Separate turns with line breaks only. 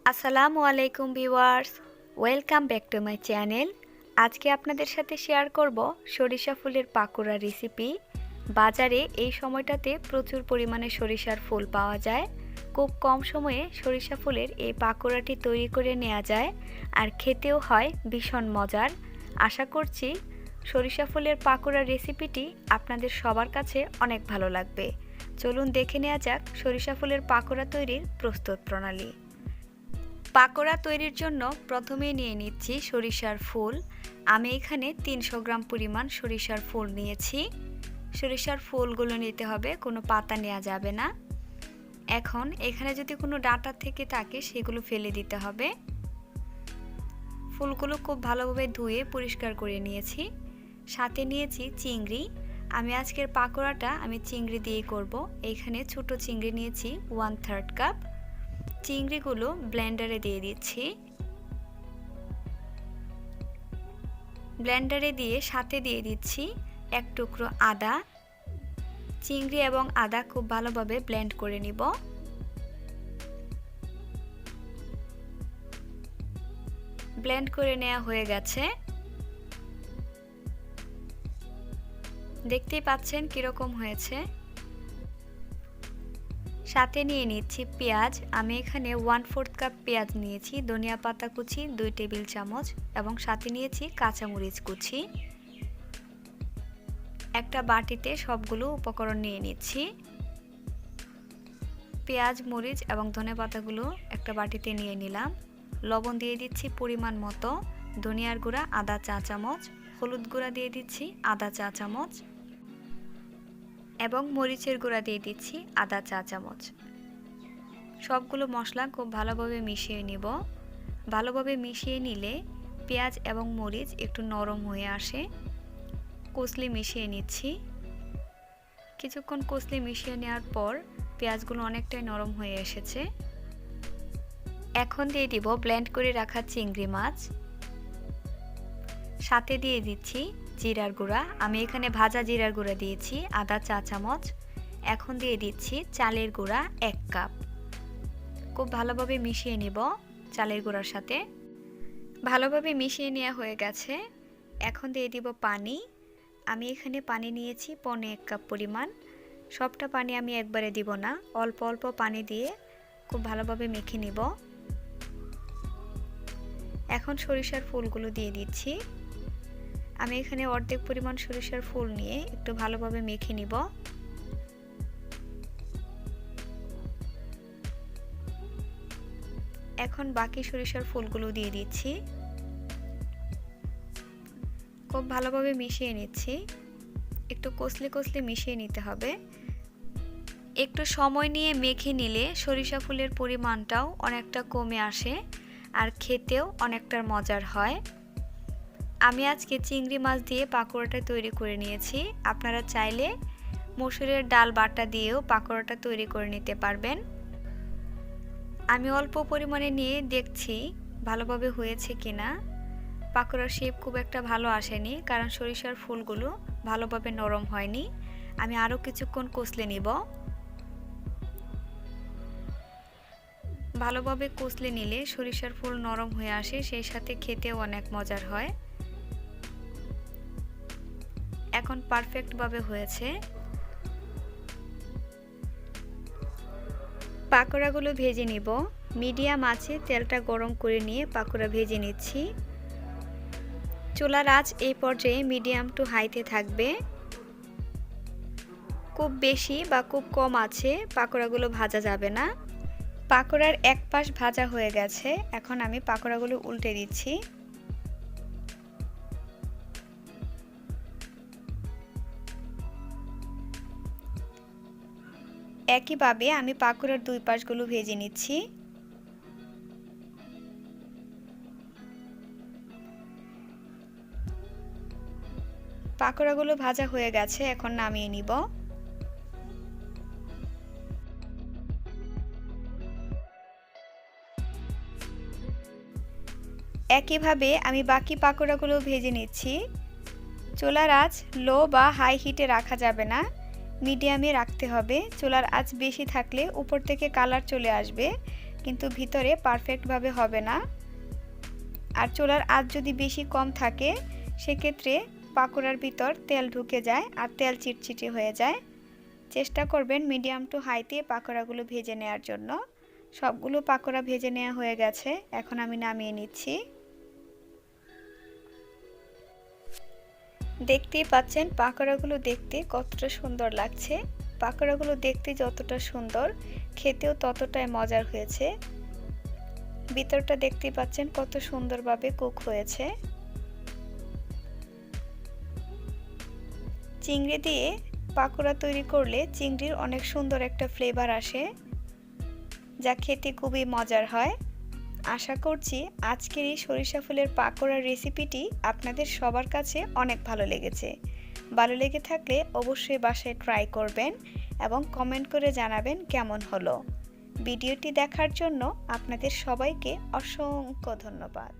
আসসালামু আলাইকুম viewers, welcome back to my channel. আজকে আপনাদের সাথে শেয়ার করব সরিষা ফুলের পাকোড়া রেসিপি। বাজারে এই সময়টাতে প্রচুর পরিমাণে সরিষার ফুল পাওয়া যায়। খুব কম সময়ে সরিষা ফুলের এই পাকোড়াটি তৈরি করে নেওয়া যায়, আর খেতেও হয় ভীষণ মজার। আশা করছি সরিষা ফুলের পাকোড়া রেসিপিটি আপনাদের সবার কাছে অনেক ভালো লাগবে। চলুন দেখে নেওয়া যাক সরিষা ফুলের পাকোড়া তৈরির প্রস্তুত প্রণালী। পাকোড়া তৈরির জন্য প্রথমে নিয়ে নিচ্ছি সরিষার ফুল। আমি এখানে 300 গ্রাম পরিমাণ সরিষার ফুল নিয়েছি। সরিষার ফুলগুলো নিতে হবে, কোনো পাতা নেওয়া যাবে না। এখন এখানে যদি কোনো ডাঁটা থেকে থাকে সেগুলো ফেলে দিতে হবে। ফুলগুলো খুব ভালোভাবে ধুয়ে পরিষ্কার করে নিয়েছি। সাথে নিয়েছি চিংড়ি। আমি আজকের পাকোড়াটা চিংড়ি দিয়েই করব। এখানে ছোট চিংড়ি নিয়েছি 1/3 কাপ। চিংড়িগুলো ব্লেন্ডারে দিয়ে দিচ্ছি। ব্লেন্ডারে দিয়ে সাথে দিয়ে দিচ্ছি 1 টুকরো আদা। চিংড়ি এবং আদা খুব ভালোভাবে ব্লেন্ড করে নিব। ব্লেন্ড করে নেওয়া হয়ে গেছে। দেখতেই পাচ্ছেন কিরকম হয়েছে। সাথে নিয়ে নিচ্ছি পেঁয়াজ। আমি এখানে 1/4 কাপ পেঁয়াজ নিয়েছি। ধনিয়া পাতা কুচি 2 টেবিল চামচ এবং সাথে নিয়েছি কাঁচামরিচ কুচি। একটা বাটিতে সবগুলো উপকরণ নিয়ে নিচ্ছি। পেঁয়াজ, মরিচ এবং ধনিয়া পাতাগুলো একটা বাটিতে নিয়ে নিলাম। লবণ দিয়ে দিচ্ছি পরিমাণ মতো। ধনিয়ার গুঁড়া আধা চা চামচ, হলুদ গুঁড়া দিয়ে দিচ্ছি আধা চা চামচ এবং মরিচের গুঁড়া দিয়ে দিচ্ছি আধা চা চামচ। সবগুলো মশলা খুব ভালোভাবে মিশিয়ে নিব। ভালোভাবে মিশিয়ে নিলে পেঁয়াজ এবং মরিচ একটু নরম হয়ে আসে। কষলি মিশিয়ে নিচ্ছি। কিছুক্ষণ কষলি মিশিয়ে নেওয়ার পর পেঁয়াজগুলো অনেকটাই নরম হয়ে এসেছে। এখন দিয়ে দিব ব্লেন্ড করে রাখা চিংড়ি মাছ। সাথে দিয়ে দিচ্ছি জিরার গুঁড়া। আমি এখানে ভাজা জিরার গুঁড়া দিয়েছি আধা চা চামচ। এখন দিয়ে দিচ্ছি চালের গুঁড়া 1 কাপ। খুব ভালোভাবে মিশিয়ে নিব চালের গুঁড়ার সাথে। ভালোভাবে মিশিয়ে নেওয়া হয়ে গেছে। এখন দিয়ে দিব পানি। আমি এখানে পানি নিয়েছি 1.25 কাপ পরিমাণ। সবটা পানি আমি একবারে দিব না, অল্প অল্প পানি দিয়ে খুব ভালোভাবে মেখে নিব। এখন সরিষার ফুলগুলো দিয়ে দিচ্ছি। আমি এখানে অর্ধেক পরিমাণ সরিষার ফুল নিয়ে একটু ভালোভাবে মেখে নিব। এখন বাকি সরিষার ফুলগুলো দিয়ে দিচ্ছি। খুব ভালোভাবে মিশিয়ে নিচ্ছি। একটু কষলে কষলে মিশিয়ে নিতে হবে। একটু সময় নিয়ে মেখে নিলে সরিষা ফুলের পরিমাণটাও অনেকটা কমে আসে আর খেতেও অনেকটা মজার হয়। আমি আজকে চিংড়ি মাছ দিয়ে পাকোড়াটা তৈরি করে নিয়েছি। আপনারা চাইলে মসুরের ডাল বাটা দিয়েও পাকোড়াটা তৈরি করে নিতে পারবেন। আমি অল্প পরিমাণে নিয়ে দেখছি ভালোভাবে হয়েছে কিনা। পাকোড়ার শেপ খুব একটা ভালো আসেনি, কারণ সরিষার ফুলগুলো ভালোভাবে নরম হয়নি। আমি আরও কিছুক্ষণ কষলে নিব। ভালোভাবে কষলে নিলে সরিষার ফুল নরম হয়ে আসে, সেই সাথে খেতেও অনেক মজার হয়। এখন পারফেক্টভাবে হয়েছে। পাকোড়াগুলো ভেজে নিব। মিডিয়াম আঁচে তেলটা গরম করে নিয়ে পাকোড়া ভেজে নিচ্ছি। চুলার আঁচ এই পর্যায়ে মিডিয়াম টু হাইতে থাকবে। খুব বেশি বা খুব কম আছে পাকোড়াগুলো ভাজা যাবে না। পাকোড়ার এক পাশ ভাজা হয়ে গেছে। এখন আমি পাকোড়াগুলো উল্টে দিচ্ছি। একইভাবে আমি পাকোড়ার 2 পাশগুলো ভেজে নিচ্ছি। পাকোড়াগুলো ভাজা হয়ে গেছে, এখন নামিয়ে নিব। একইভাবে আমি বাকি পাকোড়াগুলো ভেজে নিচ্ছি। চুলার আঁচ লো বা হাই হিটে রাখা যাবে না, মিডিয়ামে রাখতে হবে। চুলার আঁচ বেশি থাকলে উপর থেকে কালার চলে আসবে, কিন্তু ভিতরে পারফেক্টভাবে হবে না। আর চুলার আঁচ যদি বেশি কম থাকে সেক্ষেত্রে পাকোড়ার ভিতর তেল ঢুকে যায় আর তেল চিটচিটে হয়ে যায়। চেষ্টা করবেন মিডিয়াম টু হাইতে পাকোড়াগুলো ভেজে নেওয়ার জন্য। সবগুলো পাকোড়া ভেজে নেওয়া হয়ে গেছে, এখন আমি নামিয়ে নিচ্ছি। দেখতেই পাচ্ছেন পাকোড়াগুলো দেখতে কতটা সুন্দর লাগছে। পাকোড়াগুলো দেখতে যতটা সুন্দর, খেতেও ততটাই মজার হয়েছে। ভিতরটা দেখতেই পাচ্ছেন কত সুন্দরভাবে কুক হয়েছে। চিংড়ি দিয়ে পাকোড়া তৈরি করলে চিংড়ির অনেক সুন্দর একটা ফ্লেভার আসে, যা খেতে খুবই মজার হয়। আশা করছি আজকের এই সরিষা ফুলের পাকোড়ার রেসিপিটি আপনাদের সবার কাছে অনেক ভালো লেগেছে। ভালো লেগে থাকলে অবশ্যই বাসায় ট্রাই করবেন এবং কমেন্ট করে জানাবেন কেমন হলো। ভিডিওটি দেখার জন্য আপনাদের সবাইকে অসংখ্য ধন্যবাদ।